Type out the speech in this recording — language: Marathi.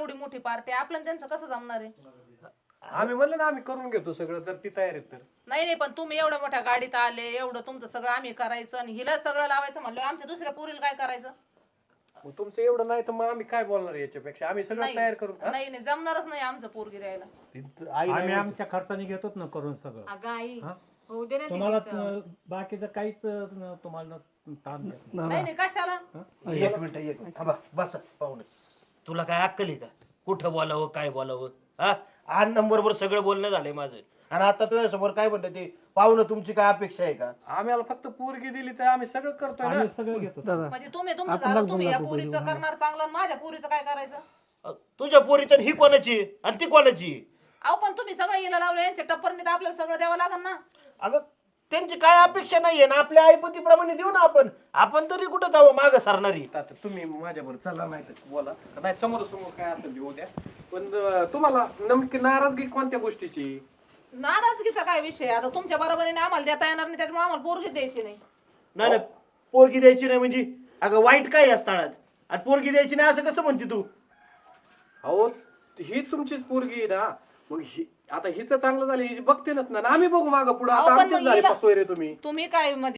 एवढी मोठी पार्टी आपल्याला त्यांचं कसं जमणार आहे? आम्ही म्हणलं ना आम्ही करून घेतो सगळं, तर ती तयार आहेत तर. नाही नाही, पण तुम्ही एवढ्या मोठ्या गाडीत आले, एवढं तुमचं सगळं आम्ही करायचं आणि हिला सगळं लावायचं म्हणलं, आमच्या दुसऱ्या पोरीला काय करायचं? मग तुमचं एवढं नाही तर मग आम्ही काय बोलणार याच्यापेक्षा, आम्ही सगळं तयार करू. नाही नाही, जमणारच नाही आमचं पोरगी द्यायला. आई आम्ही आमच्या खर्चाने घेतोच ना करून सगळं. अगं आई हा? होऊ दे ना तुम्हाला तिचं. बाकीचं काहीच तुम्हाला ताण देत नाही. नाही नाही, कशाला? एक मिनिट थांबा बस पाहुणे. तुला काय अक्कल आहे का? कुठं बोलावं काय बोलावं? हा आठ नंबरवर सगळं बोलणं झालंय माझं, आणि आता तुझ्या समोर काय म्हणतात ते पाहुणं, तुमची काय अपेक्षा आहे का? आम्हाला फक्त पोरगी दिली तर आम्ही सगळं करतोय ना. आम्ही सगळं घेतो. म्हणजे तुम्ही तुमचं झालं, तुम्ही या पोरीचं करणार चांगलं आणि माझ्या पोरीचं काय करायचं? तुझ्या पोरीचं ही कोणाची आणि ती कोणाची? अहो पण तुम्ही सगळं हिला लावलं, यांच्या टप्परने तर आपल्याला सगळं द्यावं लागेल ना. अगं त्यांची काय अपेक्षा नाहीये ना, आपल्या आईपतीप्रमाणे देऊ ना आपण. आपण तरी कुठं जावं माग सरणारी? आता तुम्ही माझ्याबरोबर चला, नाही तर बोला नाही, समोर समोर काय असेल ते उद्या. पण तुम्हाला नेमकी नाराजगी कोणत्या गोष्टीची? नाराजगीचा काय विषय? आता तुमच्या बरोबरीने आम्हाला देता येणार नाही, त्याच्यामुळे आम्हाला पोरगी द्यायची नाही. नाही नाही, पोरगी द्यायची नाही म्हणजे अगं वाईट काय या स्थळात? आणि पोरगी द्यायची नाही असं कसं म्हणते तू? अहो ही तुमचीच पोरगी आहे ना, मग आता हिचं चांगलं झालं, ही बघते ना, आम्ही बघू मागं पुढे. अहो, आता पण आमचीच मग झाली हिला- पासोय रे तुम्ही. तुम्ही काय म्हणजे